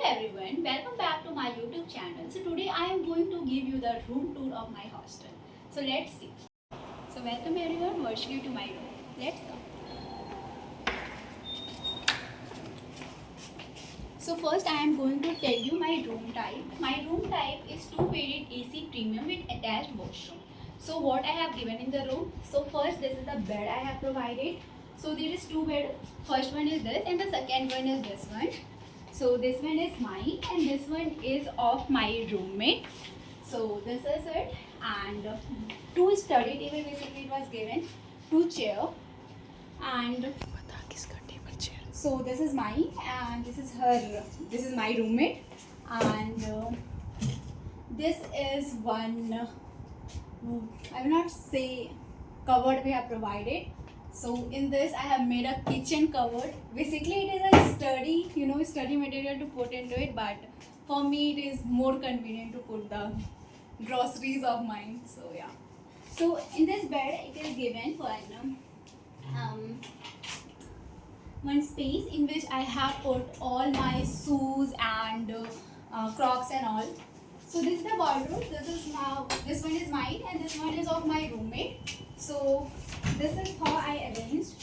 everyone, welcome back to my YouTube channel. So today I am going to give you the room tour of my hostel. So let's see. So welcome everyone virtually to my room. Let's go. So first I am going to tell you my room type. My room type is 2-bedded AC premium with attached washroom. So what I have given in the room. So first this is the bed I have provided. So there is 2 bed. First one is this and the second one is this one. So this one is mine and this one is of my roommate. So this is it, and 2 study table basically it was given, 2 chair, and so this is mine and this is her. This is my roommate, and this is one. I will not say cupboard we have provided. So in this I have made a kitchen cupboard. Basically it is a study, study material to put into it, but for me it is more convenient to put the groceries of mine. So yeah. So in this bed it is given one space in which I have put all my shoes and Crocs and all. So this is the wardrobe. This one is mine and this one is of my roommate. So this is how I arranged.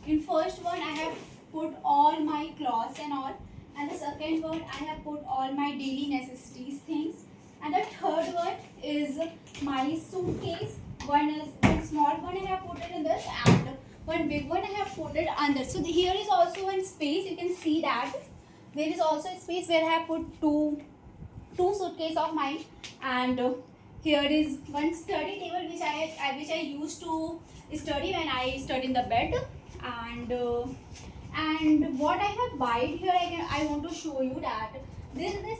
In first one I have put all my clothes and all, and the second one I have put all my daily necessities things, and the third one is my suitcase. One small one I have put it in this, and one big one I have put it under. So here is also one space. You can see that there is also a space where I have put two suitcases of mine, and here is one study table which I used to study when I study in the bed, and what I have bought here I want to show you that this is this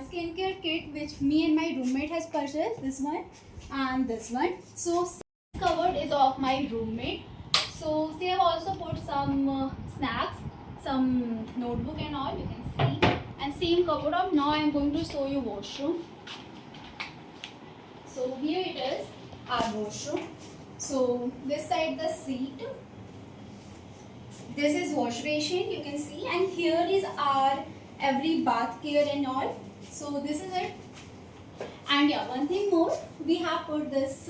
skincare kit which me and my roommate has purchased, this one and this one. So this cupboard is of my roommate. So she have also put some snacks, some notebook and all, you can see, and same cupboard of. Now I am going to show you washroom. So here it is, our washroom. So this side the seat, this is wash basin, you can see, and here is our every bath care and all. So this is it. And yeah, one thing more, we have put this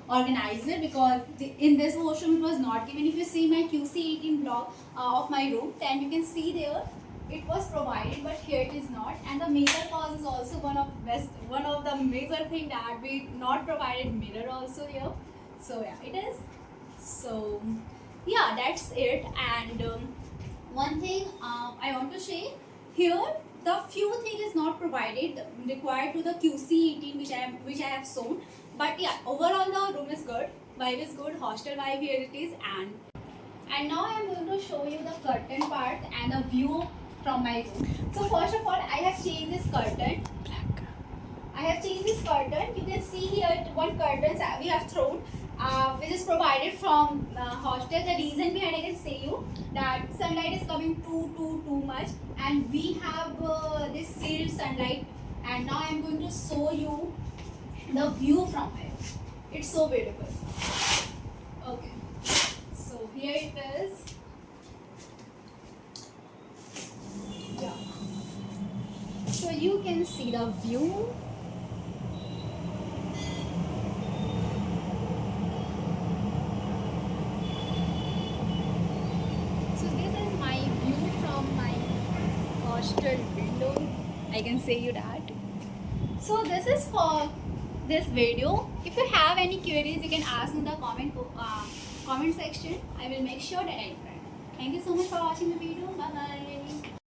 organizer because in this washroom it was not given. If you see my QC18 blog of my room, then you can see there it was provided, but here it is not. And the major cause is also one of the major thing that we not provided mirror also here. So yeah, it is. So yeah, that's it. And one thing I want to say here, the few thing is not provided required to the QC18 which I have shown. But yeah, overall the room is good, vibe is good, hostel vibe here it is. And now I am going to show you the curtain part and the view from my room. So first of all, I have changed this curtain. You can see here one curtains we have thrown, which is provided from hostel. The reason behind I can say you that sunlight is coming too much, and we have this sealed sunlight. And now I am going to show you the view from here. It's so beautiful. Okay, so here it is. Yeah. So you can see the view. So this is my view from my hostel window. I can say you that. So this is for this video. If you have any queries, you can ask in the comment section. I will make sure that I reply. Thank you so much for watching the video. Bye bye.